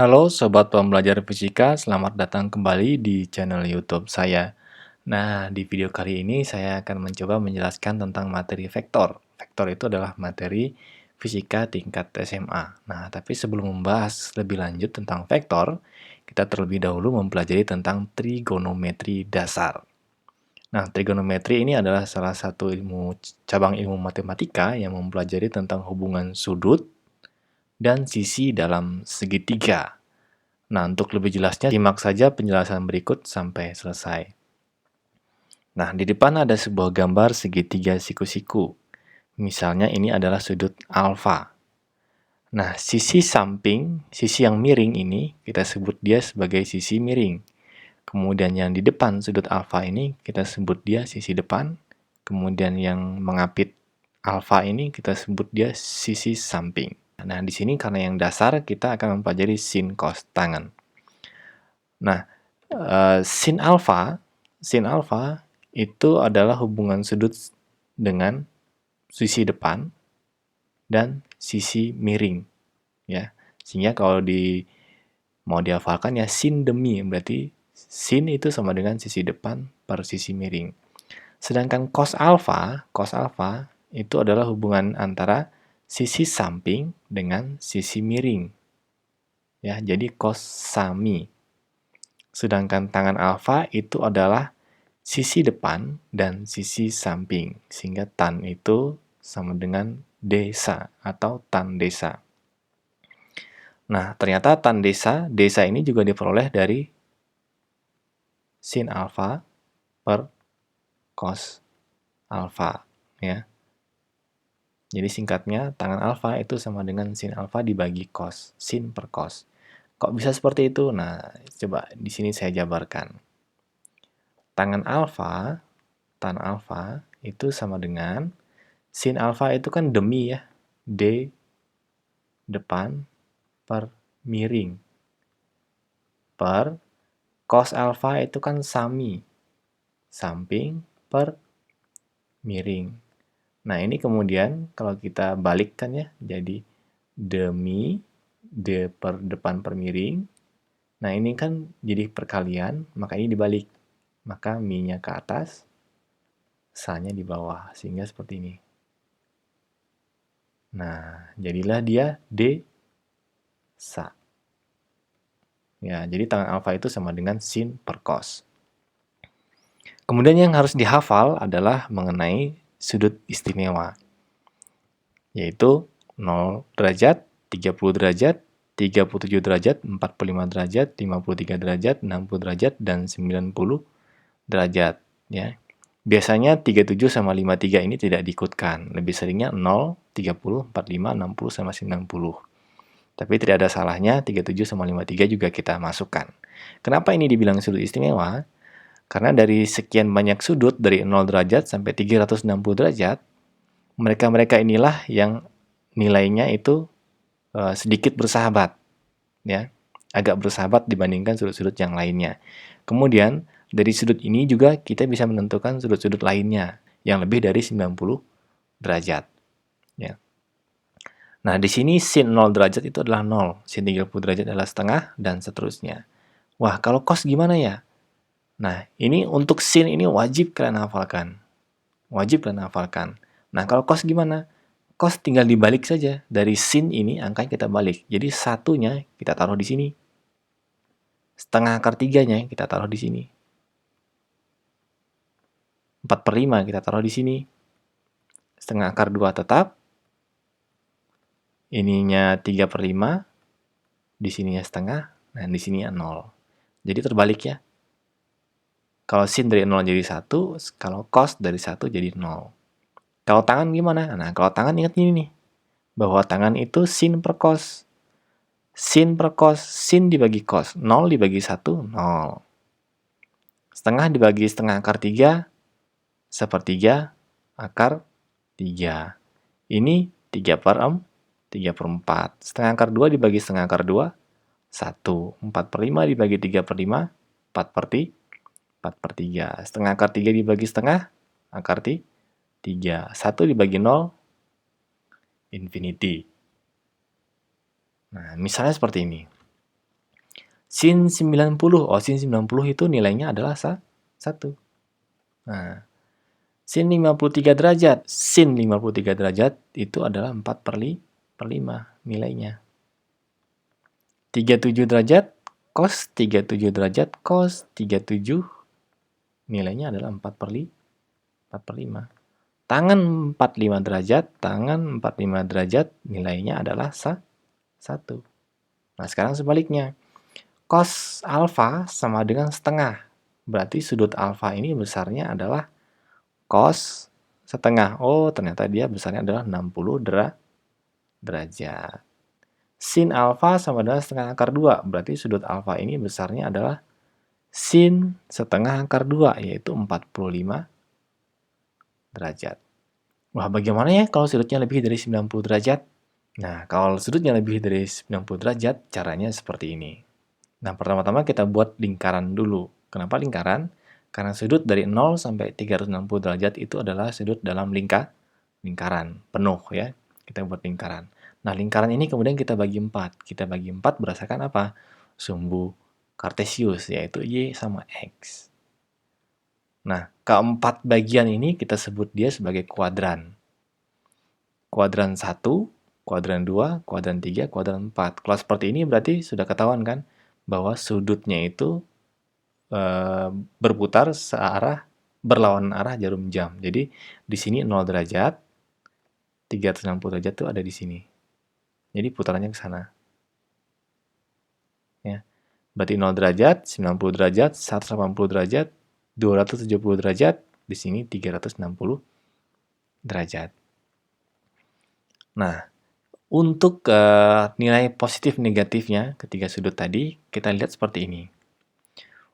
Halo Sobat Pembelajar Fisika, selamat datang kembali di channel YouTube saya. Nah, di video kali ini saya akan mencoba menjelaskan tentang materi vektor. Vektor itu adalah materi fisika tingkat SMA. Nah, tapi sebelum membahas lebih lanjut tentang vektor, kita terlebih dahulu mempelajari tentang trigonometri dasar. Nah, trigonometri ini adalah salah satu cabang ilmu matematika yang mempelajari tentang hubungan sudut dan sisi dalam segitiga. Nah, untuk lebih jelasnya, simak saja penjelasan berikut sampai selesai. Nah, di depan ada sebuah gambar segitiga siku-siku. Misalnya ini adalah sudut alfa. Nah, sisi samping, sisi yang miring ini, kita sebut dia sebagai sisi miring. Kemudian yang di depan sudut alfa ini, kita sebut dia sisi depan. Kemudian yang mengapit alfa ini, kita sebut dia sisi samping. Nah, di sini karena yang dasar, kita akan mempelajari sin cos tangen. Nah, sin alfa itu adalah hubungan sudut dengan sisi depan dan sisi miring, ya. Sehingga kalau mau dihafalkan ya sin demi, berarti sin itu sama dengan sisi depan per sisi miring. Sedangkan cos alfa itu adalah hubungan antara sisi samping dengan sisi miring. Ya, jadi cos sami. Sedangkan tangan alfa itu adalah sisi depan dan sisi samping, sehingga tan itu sama dengan desa atau tan desa. Nah, ternyata tan desa ini juga diperoleh dari sin alfa per cos alfa, ya. Jadi singkatnya, tangan alfa itu sama dengan sin alfa dibagi cos, sin per cos. Kok bisa seperti itu? Nah, coba di sini saya jabarkan. Tan alfa itu sama dengan sin alfa itu kan demi ya, D depan per miring, per cos alfa itu kan sami, samping per miring. Nah, ini kemudian kalau kita balikkan ya, jadi demi D per depan per miring. Nah, ini kan jadi perkalian, maka ini dibalik. Maka mi-nya ke atas, sa-nya di bawah, sehingga seperti ini. Nah, jadilah dia desa. Ya, jadi tangan alfa itu sama dengan sin per cos. Kemudian yang harus dihafal adalah mengenai sudut istimewa, yaitu 0 derajat, 30 derajat, 37 derajat, 45 derajat, 53 derajat, 60 derajat, dan 90 derajat. Ya. Biasanya 37 sama 53 ini tidak diikutkan. Lebih seringnya 0, 30, 45, 60, sama 90. Tapi tidak ada salahnya 37 sama 53 juga kita masukkan. Kenapa ini dibilang sudut istimewa? Karena dari sekian banyak sudut, dari 0 derajat sampai 360 derajat, mereka-mereka inilah yang nilainya itu sedikit bersahabat, ya, agak bersahabat dibandingkan sudut-sudut yang lainnya. Kemudian dari sudut ini juga kita bisa menentukan sudut-sudut lainnya yang lebih dari 90 derajat. Ya. Nah, di sini sin 0 derajat itu adalah 0, sin 30 derajat adalah setengah, dan seterusnya. Wah, kalau cos gimana ya? Nah, ini untuk sin ini wajib kalian hafalkan. Wajib kalian hafalkan. Nah, kalau cos gimana? Cos tinggal dibalik saja. Dari sin ini angkanya kita balik. Jadi satunya kita taruh di sini. Setengah akar 3-nya kita taruh di sini. 4/5 kita taruh di sini. Setengah akar 2 tetap. Ininya 3/5. Di sininya setengah. Nah, di sininya 0. Jadi terbalik ya. Kalau sin dari 0 jadi 1. Kalau cos dari 1 jadi 0. Kalau tangan gimana? Nah, kalau tangan ingat ini nih. Bahwa tangan itu sin per cos. Sin per cos. Sin dibagi cos. 0 dibagi 1, 0. Setengah dibagi setengah akar 3, sepertiga akar 3. Ini 3/4. Setengah akar 2 dibagi setengah akar 2, 1. 4/5 dibagi 3/5, 4/3. Setengah akar 3 dibagi setengah, akar 3. 1 dibagi 0, infinity. Nah, misalnya seperti ini. Sin 90. Oh, sin 90 itu nilainya adalah 1. Nah, sin 53 derajat. Sin 53 derajat itu adalah 4 per 5 nilainya. 37 derajat, cos 37 derajat, cos 37 nilainya adalah 4 per 5. Tangan 45 derajat, tangan 45 derajat nilainya adalah 1. Nah, sekarang sebaliknya. Cos alfa sama dengan setengah. Berarti sudut alfa ini besarnya adalah cos setengah. Oh, ternyata dia besarnya adalah 60 derajat. Sin alfa sama dengan setengah akar 2. Berarti sudut alfa ini besarnya adalah sin setengah akar 2, yaitu 45 derajat. Wah, bagaimana ya kalau sudutnya lebih dari 90 derajat? Nah, kalau sudutnya lebih dari 90 derajat, caranya seperti ini. Nah, pertama-tama kita buat lingkaran dulu. Kenapa lingkaran? Karena sudut dari 0 sampai 360 derajat itu adalah sudut dalam lingkaran penuh ya. Kita buat lingkaran. Nah, lingkaran ini kemudian kita bagi 4. Kita bagi 4 berdasarkan apa? Sumbu kartesius, yaitu Y sama X. Nah, keempat bagian ini kita sebut dia sebagai kuadran. Kuadran 1, kuadran 2, kuadran 3, kuadran 4. Kalau seperti ini berarti sudah ketahuan kan bahwa sudutnya itu berputar berlawanan arah jarum jam. Jadi di sini 0 derajat, 360 derajat itu ada di sini. Jadi putarannya ke sana. Ya. Berarti 0 derajat, 90 derajat, 180 derajat, 270 derajat, di sini 360 derajat. Nah, untuk nilai positif negatifnya ketiga sudut tadi, kita lihat seperti ini.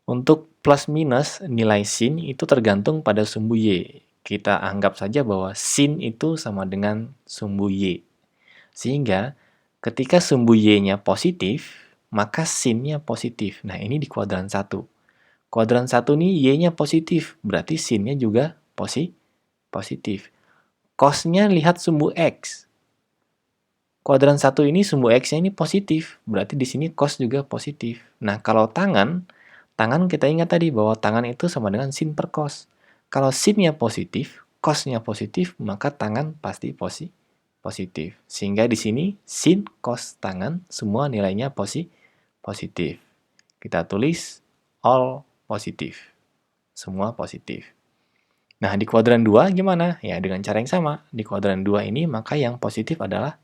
Untuk plus minus nilai sin itu tergantung pada sumbu Y. Kita anggap saja bahwa sin itu sama dengan sumbu Y. Sehingga ketika sumbu Y-nya positif, maka sin-nya positif. Nah, ini di kuadran 1. Kuadran 1 ini Y-nya positif, berarti sin-nya juga positif. Cos-nya lihat sumbu X. Kuadran 1 ini sumbu X-nya ini positif, berarti di sini cos juga positif. Nah, kalau tangan kita ingat tadi bahwa tangan itu sama dengan sin per cos. Kalau sin-nya positif, cos-nya positif, maka tangan pasti positif. Sehingga di sini sin cos tangan semua nilainya positif. Kita tulis all positif. Semua positif. Nah, di kuadran 2 gimana? Ya, dengan cara yang sama. Di kuadran 2 ini maka yang positif adalah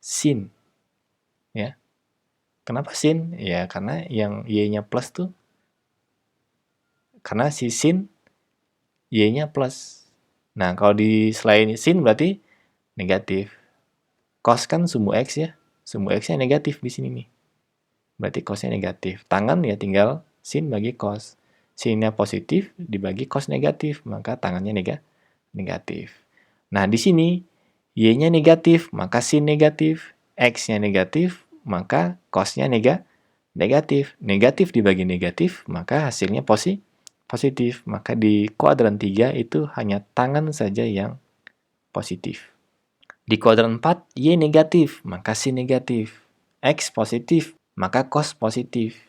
sin. Ya. Kenapa sin? Ya, karena yang Y-nya plus tuh karena si sin Y-nya plus. Nah, kalau di selain sin berarti negatif. Cos kan sumbu X ya. Sumbu X-nya negatif di sini nih. Berarti cos-nya negatif. Tangan ya tinggal sin bagi cos. Sin-nya positif dibagi cos negatif, maka tangannya negatif. Nah, di sini Y-nya negatif, maka sin negatif. X-nya negatif, maka cos-nya negatif. Negatif dibagi negatif, maka hasilnya positif. Maka di kuadran 3 itu hanya tangan saja yang positif. Di kuadran 4, Y negatif, maka sin negatif. X positif, maka cos positif.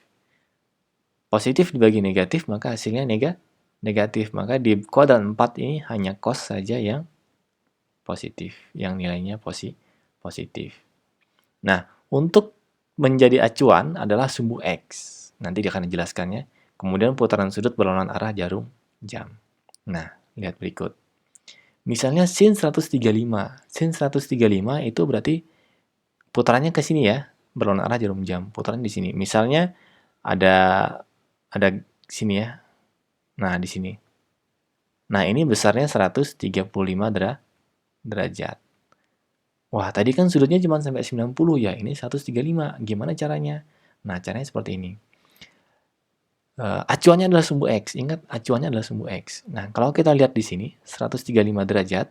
Positif dibagi negatif, maka hasilnya negatif. Maka di kuadran 4 ini hanya cos saja yang positif, yang nilainya positif. Nah, untuk menjadi acuan adalah sumbu X. Nanti dia akan dijelaskannya. Kemudian putaran sudut berlawanan arah jarum jam. Nah, lihat berikut. Misalnya sin 135. Sin 135 itu berarti putarannya ke sini ya, berlawanan arah jarum jam. Putaran di sini. Misalnya ada sini ya. Nah, di sini. Nah, ini besarnya 135 derajat. Wah, tadi kan sudutnya cuma sampai 90 ya, ini 135. Gimana caranya? Nah, caranya seperti ini. Acuannya adalah sumbu X. Ingat, acuannya adalah sumbu X. Nah, kalau kita lihat di sini, 135 derajat,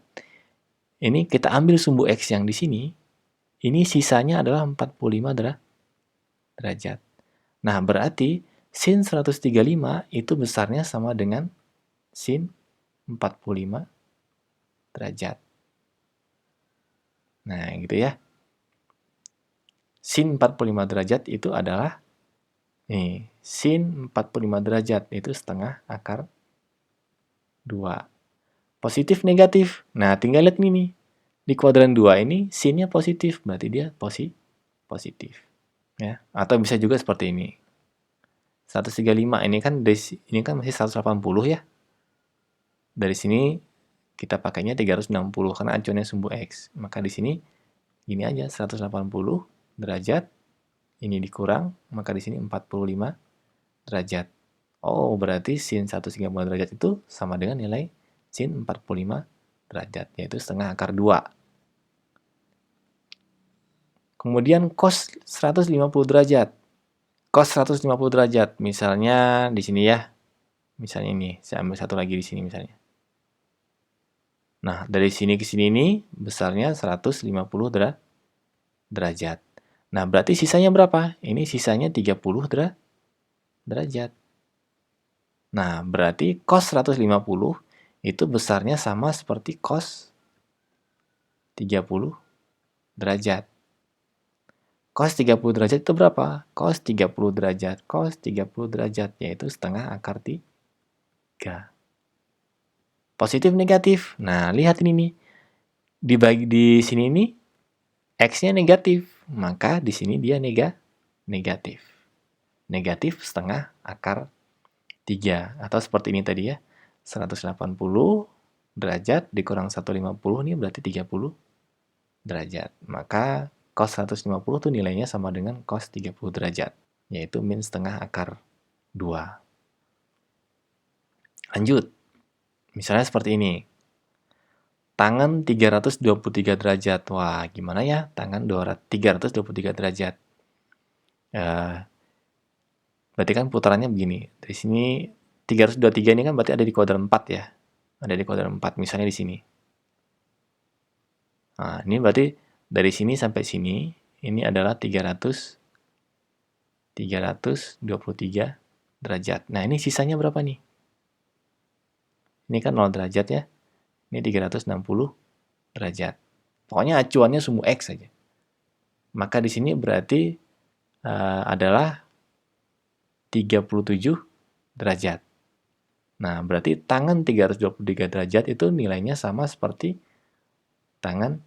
ini kita ambil sumbu X yang di sini, ini sisanya adalah 45 derajat. Nah, berarti sin 135 itu besarnya sama dengan sin 45 derajat. Nah, gitu ya. Sin 45 derajat itu adalah Nih, sin 45 derajat itu setengah akar 2. Positif negatif. Nah, tinggal lihat nih. Di kuadran 2 ini sinnya positif, berarti dia positif. Ya, atau bisa juga seperti ini. 135 ini kan masih 180 ya. Dari sini kita pakainya 360 karena acuannya sumbu X. Maka di sini gini aja 180 derajat, ini dikurang, maka di sini 45 derajat. Oh, berarti sin 135 derajat itu sama dengan nilai sin 45 derajat, yaitu setengah akar 2. Kemudian cos 150 derajat. Cos 150 derajat, misalnya di sini ya. Misalnya ini, saya ambil satu lagi di sini misalnya. Nah, dari sini ke sini ini besarnya 150 derajat. Nah, berarti sisanya berapa? Ini sisanya 30 derajat. Nah, berarti cos 150 itu besarnya sama seperti cos 30 derajat. Cos 30 derajat itu berapa? Cos 30 derajat. Cos 30 derajat, yaitu setengah akar 3. Positif negatif. Nah, lihat ini nih. Dibagi di sini nih X-nya negatif, maka di sini dia negatif. Negatif setengah akar 3. Atau seperti ini tadi ya. 180 derajat dikurang 150 ini berarti 30 derajat. Maka cos 150 tuh nilainya sama dengan cos 30 derajat. Yaitu min setengah akar 2. Lanjut. Misalnya seperti ini. Tangan 323 derajat. Wah, gimana ya tangan 323 derajat? Berarti kan putarannya begini. Dari sini 323 ini kan berarti ada di kuadran 4 ya. Ada di kuadran 4, misalnya di sini. Nah, ini berarti dari sini sampai sini, ini adalah 323 derajat. Nah, ini sisanya berapa nih? Ini kan 0 derajat ya. Ini 360 derajat. Pokoknya acuannya sumbu X saja. Maka di sini berarti adalah 37 derajat. Nah, berarti tangan 323 derajat itu nilainya sama seperti tangan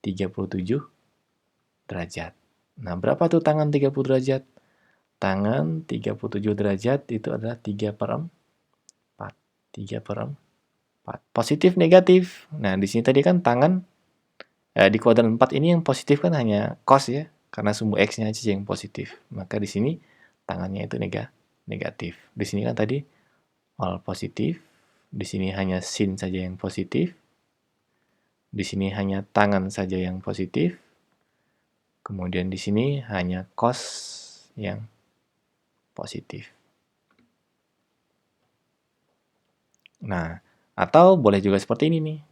37 derajat. Nah, berapa tuh tangan 30 derajat? Tangan 37 derajat itu adalah 3/4. 3/4. Positif, negatif. Nah, di sini tadi kan tangan, di kuadran 4 ini yang positif kan hanya cos ya, karena sumbu X-nya aja yang positif. Maka di sini tangannya itu negatif. Di sini kan tadi all positif. Di sini hanya sin saja yang positif. Di sini hanya tangan saja yang positif. Kemudian di sini hanya cos yang positif. Nah, atau boleh juga seperti ini nih.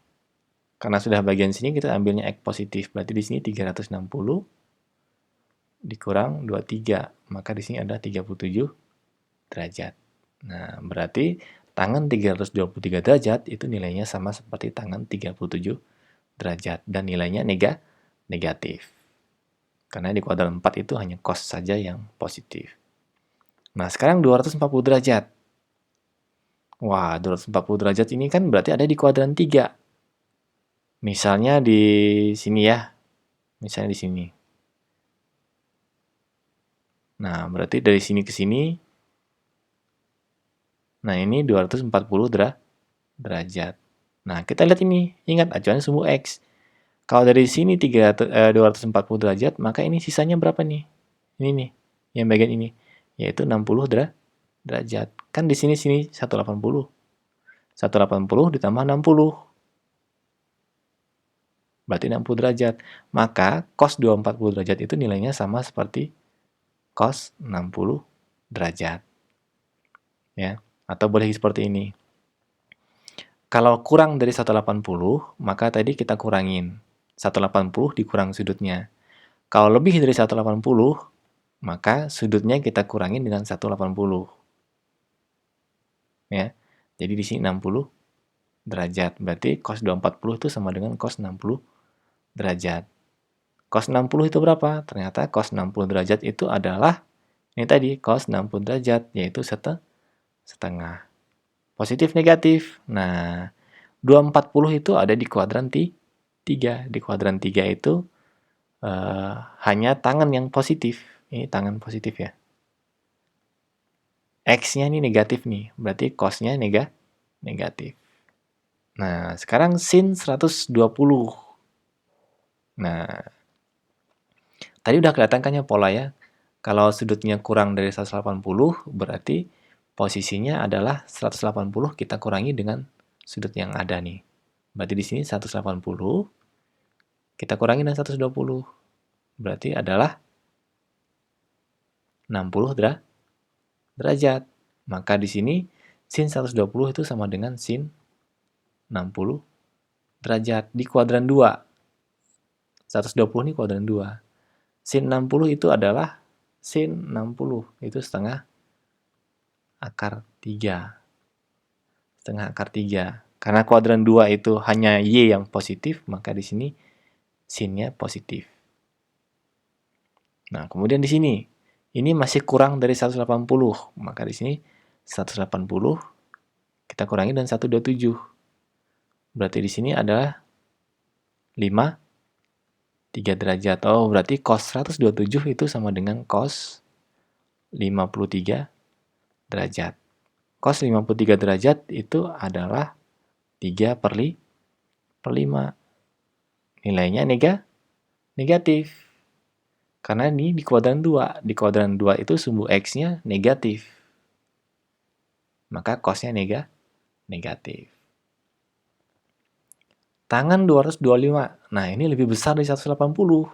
Karena sudah bagian sini kita ambilnya X positif. Berarti di sini 360 dikurang 23. Maka di sini ada 37 derajat. Nah, berarti tangan 323 derajat itu nilainya sama seperti tangan 37 derajat. Dan nilainya negatif. Karena di kuadran 4 itu hanya cos saja yang positif. Nah, sekarang 240 derajat. Wah, 240 derajat ini kan berarti ada di kuadran 3. Misalnya di sini ya. Misalnya di sini. Nah, berarti dari sini ke sini. Nah, ini 240 derajat. Nah, kita lihat ini. Ingat, acuannya sumbu X. Kalau dari sini 240 derajat, maka ini sisanya berapa nih? Ini nih, yang bagian ini. Yaitu 60 derajat. Kan di sini 180. 180 ditambah 60. Berarti 60 derajat. Maka cos 240 derajat itu nilainya sama seperti cos 60 derajat. Ya, atau boleh seperti ini. Kalau kurang dari 180, maka tadi kita kurangin. 180 dikurang sudutnya. Kalau lebih dari 180, maka sudutnya kita kurangin dengan 180. Ya. Jadi di sini 60 derajat. Berarti cos 240 itu sama dengan cos 60 derajat. Cos 60 itu berapa? Ternyata cos 60 derajat itu adalah Ini tadi cos 60 derajat, yaitu setengah. Positif negatif. Nah, 240 itu ada di kuadran 3. Di kuadran 3 itu hanya tangan yang positif. Ini tangan positif ya. X-nya ini negatif nih, berarti cos-nya negatif. Nah, sekarang sin 120. Nah, tadi udah kelihatan kan ya pola ya. Kalau sudutnya kurang dari 180, berarti posisinya adalah 180 kita kurangi dengan sudut yang ada nih. Berarti di sini 180 kita kurangi dengan 120. Berarti adalah 60 derajat. Maka di sini sin 120 itu sama dengan sin 60 derajat di kuadran 2. 120 ini kuadran 2. Sin 60 itu adalah sin 60. Itu setengah akar 3. Setengah akar 3. Karena kuadran 2 itu hanya Y yang positif, maka di sini sinnya positif. Nah, kemudian di sini, ini masih kurang dari 180. Maka di sini 180 kita kurangi dengan 127. Berarti di sini adalah 3 derajat. Oh, berarti cos 127 itu sama dengan cos 53 derajat. Cos 53 derajat itu adalah 3 per 5. Nilainya negatif. Karena ini di kuadran 2. Di kuadran 2 itu sumbu X-nya negatif. Maka cos-nya negatif. Tangan 225. Nah, ini lebih besar dari 180.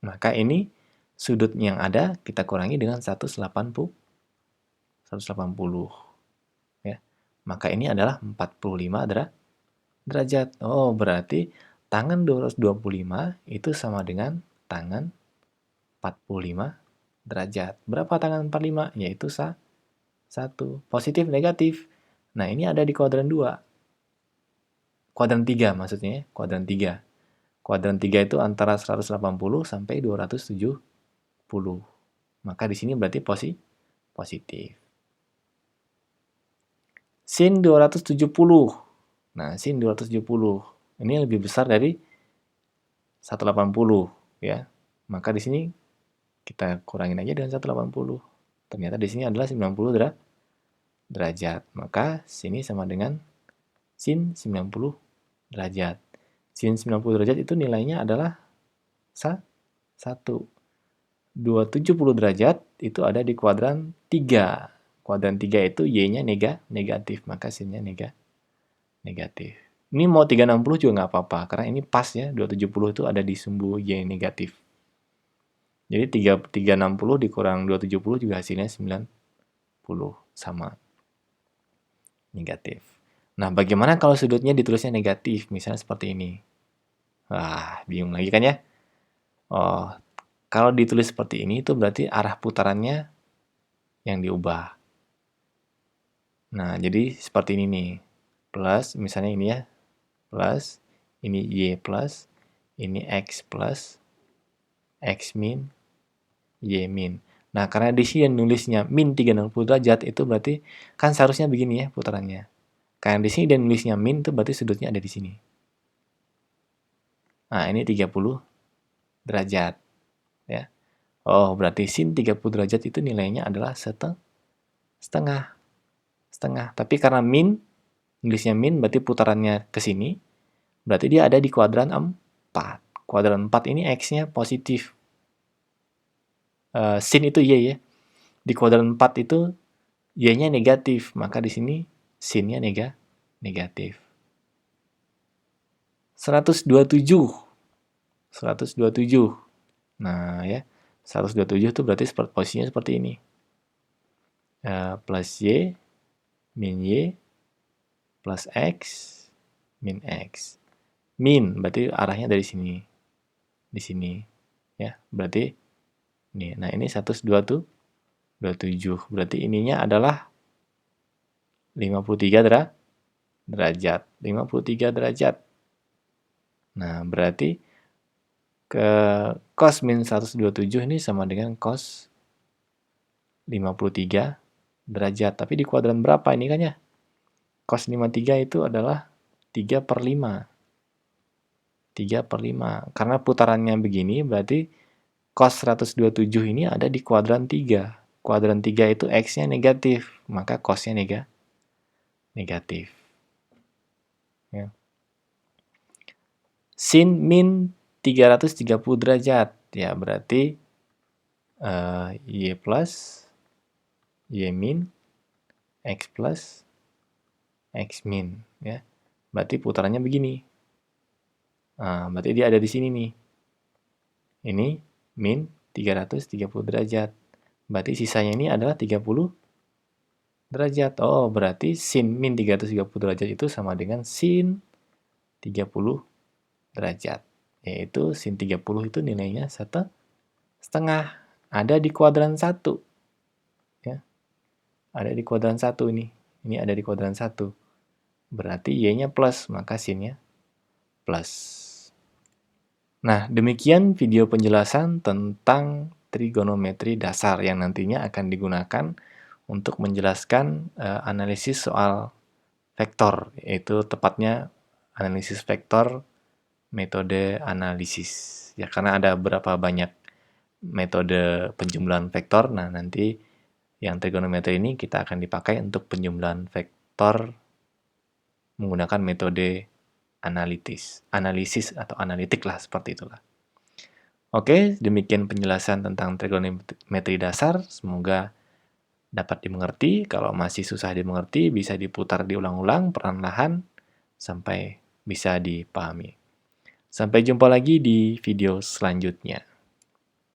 Maka ini sudut yang ada kita kurangi dengan 180. Ya. Maka ini adalah 45 derajat. Oh, berarti tangan 225 itu sama dengan tangan 45 derajat. Berapa tangan 45? Yaitu 1. Positif, negatif. Nah, ini ada di kuadran 2. Kuadran 3 maksudnya ya. Kuadran 3. Kuadran 3 itu antara 180 sampai 270. Maka di sini berarti positif. Sin 270. Nah, sin 270. Ini lebih besar dari 180 ya. Maka di sini kita kurangin aja dengan 180. Ternyata di sini adalah 90 derajat. Maka sini sama dengan sin 90 derajat. Sin 90 derajat itu nilainya adalah 1. 270 derajat itu ada di kuadran 3. Kuadran 3 itu Y-nya negatif, maka sinnya negatif. Ini mau 360 juga nggak apa-apa, karena ini pas ya, 270 itu ada di sumbu Y negatif. Jadi 360 dikurang 270 juga hasilnya 90, sama. Negatif. Nah, bagaimana kalau sudutnya ditulisnya negatif, misalnya seperti ini? Wah, bingung lagi kan ya? Oh, kalau ditulis seperti ini itu berarti arah putarannya yang diubah. Nah, jadi seperti ini nih. Plus, misalnya ini ya. Plus, ini Y plus, ini X plus, X min, Y min. Nah, karena di sini nulisnya min 360 derajat, itu berarti kan seharusnya begini ya putarannya. Karena di sini dia nulisnya min, itu berarti sudutnya ada di sini. Nah, ini 30 derajat. Ya. Oh, berarti sin 30 derajat itu nilainya adalah setengah. Tapi karena min, nulisnya min, berarti putarannya ke sini. Berarti dia ada di kuadran 4. Kuadran 4 ini X-nya positif. Sin itu Y ya. Di kuadran 4 itu Y-nya negatif, maka di sini sin-nya negatif. 127. Nah ya, 127 itu berarti posisinya seperti ini. Plus Y, min Y, plus X, min X. Min berarti arahnya dari sini. Di sini. Ya, berarti ini. Nah, ini 127. Berarti ininya adalah 53 derajat. 53 derajat. Nah, berarti ke cos min 127 ini sama dengan cos 53 derajat. Tapi di kuadran berapa ini kan ya? Cos 53 itu adalah 3/5. 3/5. Karena putarannya begini, berarti cos 127 ini ada di kuadran 3. Kuadran 3 itu X-nya negatif, maka cosnya negatif. Ya. Sin min 330 derajat. Ya, berarti Y plus, Y min, X plus, X min. Ya. Berarti putarannya begini. Nah, berarti dia ada di sini nih. Ini min 330 derajat. Berarti sisanya ini adalah 30 derajat. Oh, berarti sin min 330 derajat itu sama dengan sin 30 derajat. Yaitu sin 30 itu nilainya 1,5. Ada di kuadran 1. Ya. Ada di kuadran 1 ini. Ini ada di kuadran 1. Berarti Y-nya plus, maka sinnya plus. Nah, demikian video penjelasan tentang trigonometri dasar yang nantinya akan digunakan untuk menjelaskan analisis soal vektor, yaitu tepatnya analisis vektor metode analisis. Ya, karena ada berapa banyak metode penjumlahan vektor, nah nanti yang trigonometri ini kita akan dipakai untuk penjumlahan vektor menggunakan metode analisis atau analitik lah, seperti itulah. Oke, demikian penjelasan tentang trigonometri dasar. Semoga dapat dimengerti. Kalau masih susah dimengerti, bisa diputar diulang-ulang perlahan-lahan sampai bisa dipahami. Sampai jumpa lagi di video selanjutnya.